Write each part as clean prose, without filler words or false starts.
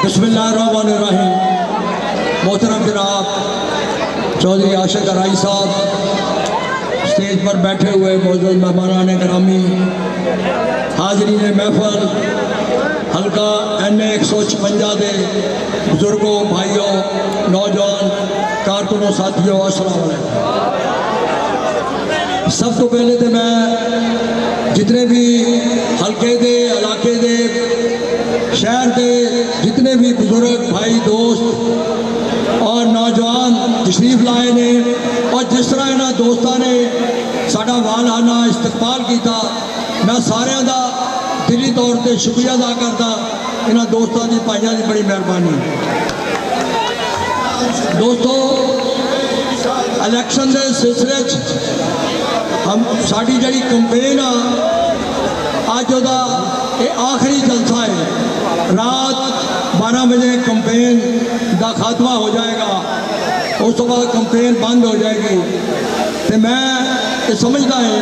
बिस्मिल्लाहिर्रहमानिर्रहीम। मोहतरम जनाब चौधरी आशिक राई साहब, स्टेज पर बैठे हुए मौजूद मेहमान गिरामी, हाजरीन महफल, हल्का NA 156 के बुजुर्गों, भाइयों, नौजवान कारकुनों, साथियों, अस्सलाम वालेकुम। सब तो पहले तो मैं जितने भी हल्के दे इलाके दे शहर के जितने भी बुजुर्ग भाई दोस्त और नौजवान तशरीफ लाए ने और जिस तरह इन्होंने दोस्तों ने साडा वालाना इस्तकबाल किया, मैं सारिਆਂ ਦਾ दिली तौर पर शुक्रिया अदा करता। इन्होंने दोस्तों की भाइयों की बड़ी मेहरबानी। दोस्तों, इलैक्शन के सिलसिले हम साड़ी जी कंपेन आ अज वह आखिरी जलसा है। रात 12 बजे कंपेन का खात्मा हो जाएगा, उस तो बाद कंपेन बंद हो जाएगी। तो मैं ये समझता है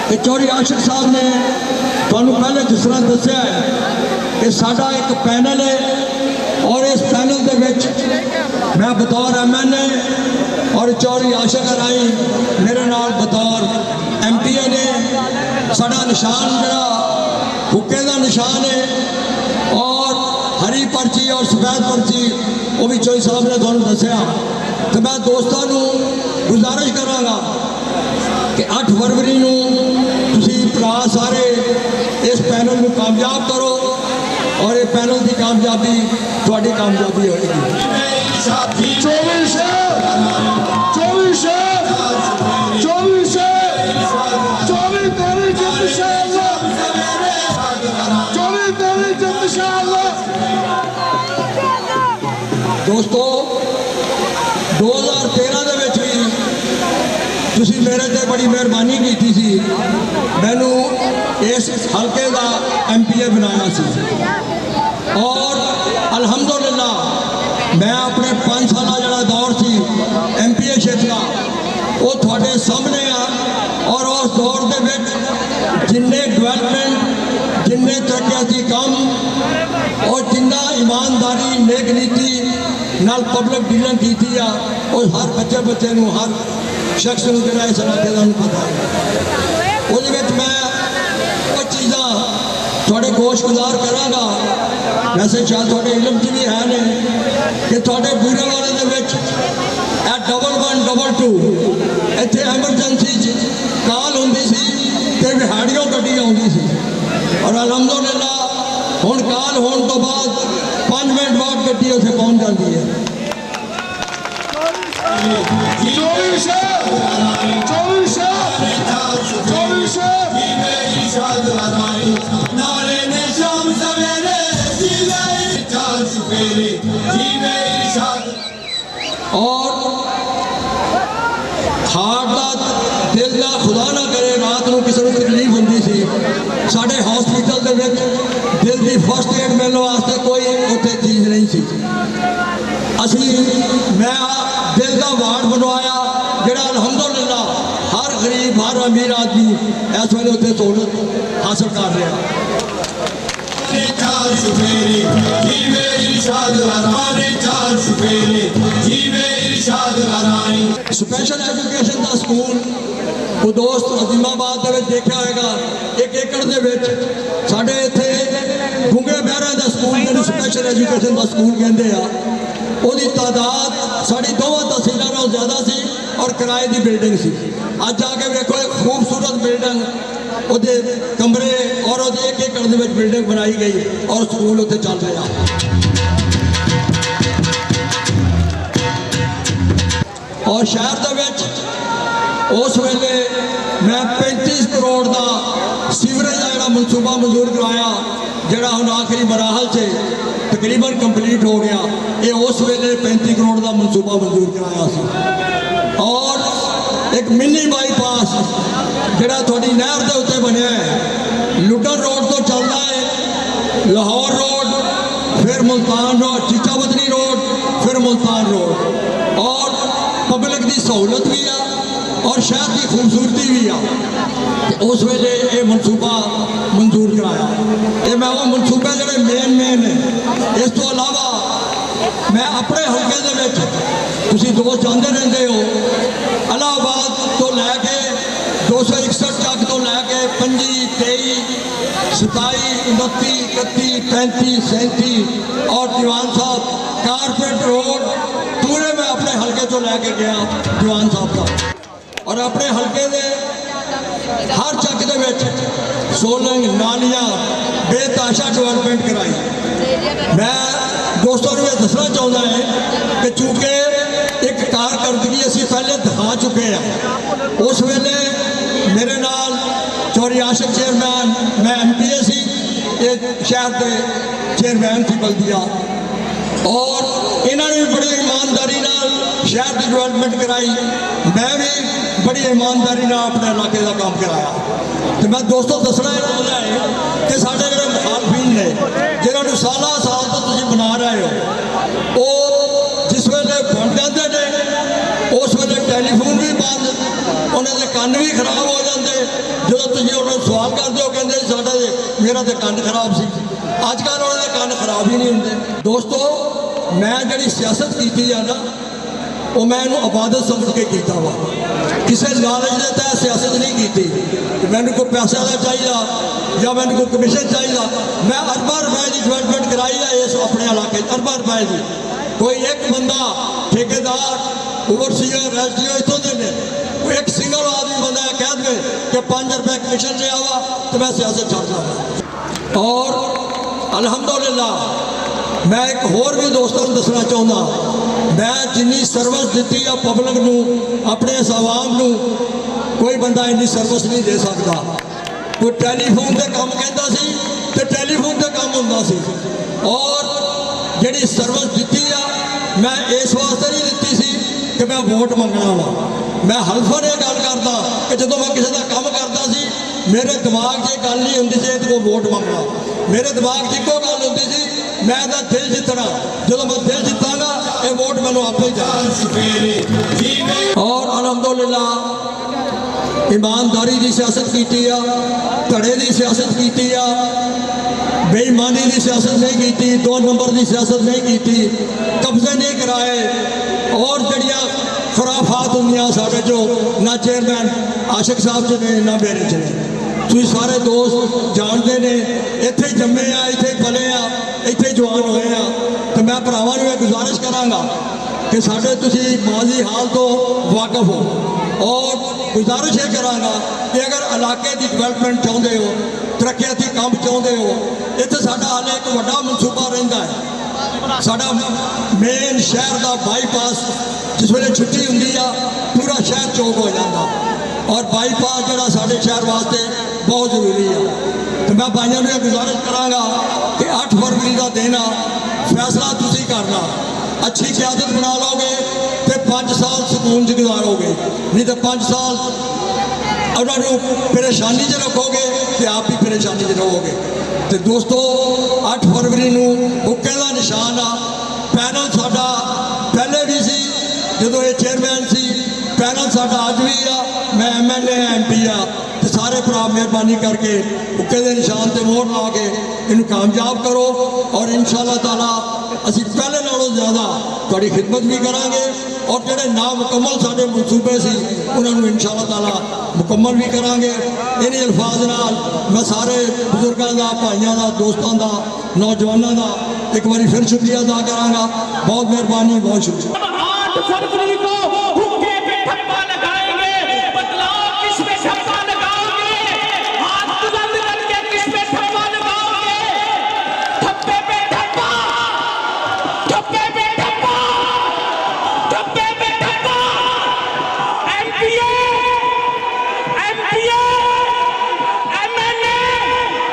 कि चौधरी आशिक साहब ने तुहानू पहले जिस तरह दस्या है कि साडा एक पैनल है और इस पैनल के विच मैं बतौर MNA और चौधरी आशिक राई मेरे नाल बतौर MPA ने साडा निशान जरा हुक्के का निशान है और हरी पर्ची और सफेद पर्ची वो भी चौधरी साहब ने तुहानू दस्या। तो मैं दोस्तों को गुजारिश करांगा कि 8 फरवरी को तुसी भरा सारे इस पैनल को कामयाब करो और ये पैनल की कामयाबी थोड़ी कामयाबी होगी। दोस्तों, 2013 के भी तुसी मेरे से बड़ी मेहरबानी की सी, मैनू इस हल्के का MPA बनाया सी और अल्हम्दुलिल्लाह मैं अपने 5 साल जड़ा दौर सी MPA शिप का वो थोड़े सामने आ और उस दौर के जिन्ने डिवेलपमेंट, जिन्ने तरक्याती काम और जिन्ना ईमानदारी नेक नीति नाल पब्लिक डीलिंग की और हर बच्चे को हर शख्स को जो इस इलाके का पता है। वो मैं कुछ चीज़ा थोड़े गोश गुजार कराँगा। वैसे शायद थोड़े इलम च भी है ने कि थोड़े बूरे वाले के 1122 इतने एमरजेंसी कॉल होंगी सी तो दिहाड़ियों गड्डी आती सी और अलहमदुलिल्लाह हुण कॉल होने तो बाद 5 मिनट बाद गड्डी उत्थे पहुँच जाती है। और हार्ट का दिल का खुदा ना करे रात को किसी को तकलीफ होंगी सी, साढ़े हॉस्पिटल के दिल की फर्स्ट एड मिलने वास्ते कोई उत्थे चीज़ नहीं सी। असी मैं दिल का वार्ड बनवाया जोड़ा अलहमदुलिल्लाह हर गरीब हर अमीर आदमी इस वेले उत्थे सहूलत हासिल कर रहा। स्पेशल एजुकेशन का स्कूल वो दोस्त अजीमाबाद देखा होगा 1 एकड़ के साढ़े इतने गूंगे बहरा का स्कूल जो स्पेशल एजुकेशन का स्कूल कहते हैं उसकी तादाद साड़ी 2 तहसीलों नालों ज़्यादा सी और किराए की बिल्डिंग सी। अज जाके वेखो एक खूबसूरत बिल्डिंग उहदे कमरे और 1 एकड़ के बिल्डिंग बनाई गई और स्कूल उत्थे चल रहा। और शहर के उस वेले मैं 35 करोड़ का सीवरेज का जोड़ा मनसूबा मंजूर करवाया जोड़ा हम आखिरी मराहल से तकरीबन कंप्लीट हो गया। ये उस वेले 35 करोड़ का मनसूबा मंजूर कराया सी। और एक मिनी बाईपास जोड़ा थोड़ी नहर के उत्ते बनया है, लुटन रोड तो चलता है लाहौर रोड, फिर मुल्तान रोड, चीचा बदनी रोड, फिर मुल्तान रोड और पब्लिक की सहूलत भी है और शहर की खूबसूरती भी आ उस वेले ये मनसूबा मंजूर कराया। ये मैं वो मनसूबे जो मेन ने। इस तो अलावा मैं अपने हल्के दे विच तुसीं दोस्त जानते रहते हो इलाहाबाद तो लैके 261 तक तो लैके 25, 23, 27, 29, 31, 35, 37 और दीवान साहब कारपेट रोड पूरे मैं अपने हल्के तो लैके गया दीवान साहब का। और अपने हल्के दे हर चक दे विच सोलंग नालियां बेताशा डेवलपमेंट कराई। मैं दोस्तों को दसना चाहता है कि चूंकि एक कारकर्दगी असी पहले दिखा चुके हैं। उस वेले मेरे नाल चौधरी आशिक चेयरमैन मैं MPA सी शहर के चेयरमैन थी बल्दिया और इन्होंने भी बड़ी ईमानदारी नाल शहर की डेवलपमेंट कराई। मैं भी बड़ी ईमानदारी नाल अपने इलाके का काम कराया। तो मैं दोस्तों दसना चाहता है कि साढ़े जो मुखालफीन ने जिन्होंने साल तो तुम बना रहे हो वो जिस वेले बन जाते हैं उस वेले टैलीफोन भी बंद उन्होंने कन्न भी खराब हो जाते जो तुम उन्होंने सवाल करते हो कहते साढ़ा मेरा तो कन्न खराब सी। अजकल उन्होंने कन्न खराब ही नहीं होंगे। दोस्तों मैं जी सियासत की है ना वो मैं इबादत समझ के किया वा किसी लालच के तहत सियासत नहीं की। मैंने कोई पैसा का चाहिए या मैंने कोई कमीशन चाहिए मैं अरबा रुपए की डेवलपमेंट कराई है इस अपने इलाके अरबा रुपए की। कोई एक बंदा ठेकेदार ओवरसीयर SDO इतों के कोई एक सिंगल आदमी बंदा कह दे कि 5 रुपए कमीशन लिया वा तो मैं सियासत छड़ दूँ। और अलहमदुलिल्लाह मैं एक होर भी दोस्तों को दसना चाहता मैं जिन्नी सर्विस दी है पब्लिक नूं अपने इस आवाम नूं कोई बंदा इन्नी सर्विस नहीं दे सकता। कोई टैलीफोन के काम कहता सी तो टैलीफोन के काम होंदा सी और जिहड़ी सर्विस दी है मैं इस वास्ते नहीं दी सी कि मैं वोट मंगना वा। मैं हल्फन ये गल करता कि जो मैं किसी का काम करता सी मेरे दिमाग से गल नहीं होंदी सी को वोट मंगना। मेरे दिमाग से एको गल होंदी सी मैं तो दिल जितना जो मैं दिल जितांगा ये वोट मैनू आपे ही। और अलहमदुलिल्लाह ईमानदारी की सियासत की धड़े की सियासत की बेईमानी की सियासत नहीं की 2 नंबर की सियासत नहीं की कब्जे नहीं कराए और जड़िया खुराफात होंगे साढ़े जो ना चेयरमैन आशिक साहब च ने ना मेरे च ने तुम सारे दोस्त जानते ने इत्थे जम्मे आ इत्थे पले आ इत्थे जवान होए आ। तो मैं भरावां नूं गुजारिश करांगा कि साढ़े तुसी माजी हाल तो वाकफ हो और गुजारिश ये करांगा कि अगर इलाके की डिवेलपमेंट चाहते हो तरक्याती काम चाहते हो इत्थे साडा हाले एक वड्डा मनसूबा रहिंदा है। साडा मेन शहर का बाईपास जिस वेले छुट्टी हुंदी आ पूरा शहर चौक हो जाता और बाईपास जोड़ा साढ़े शहर वास्ते बहुत जरूरी है। तो मैं भाइयों को गुजारिश करांगा कि 8 फरवरी का दिन आ फैसला तुसी करना अच्छी क्यादत बना लोगे तो 5 साल सुकून च गुजारोगे नहीं तो 5 साल उन्होंने परेशानी च रखोगे तो आप भी परेशानी च रहोगे। तो दोस्तों 8 फरवरी हुक्के का निशान आ पैनल साडा पहले भी सी जो ये चेयरमैन सी पैनल साडा अज भी आ मैं MLA MP आ तो सारे भरा मेहरबानी करके हुक्के के निशान से मोहर ला के इन्हू कामयाब करो और इंशाअल्लाह ताला असी पहले नालों ज़्यादा थोड़ी खिदमत भी करांगे और जोड़े नामुकम्मल साढ़े मनसूबे से उन्होंने इंशाअल्लाह ताला मुकम्मल भी करांगे। इन्हीं अल्फाज नाल मैं सारे बुजुर्गों का भाइयों का दोस्तों का नौजवानों का एक बार फिर शुक्रिया अदा करांगा। बहुत मेहरबानी बहुत शुक्रिया। 8 फरवरी को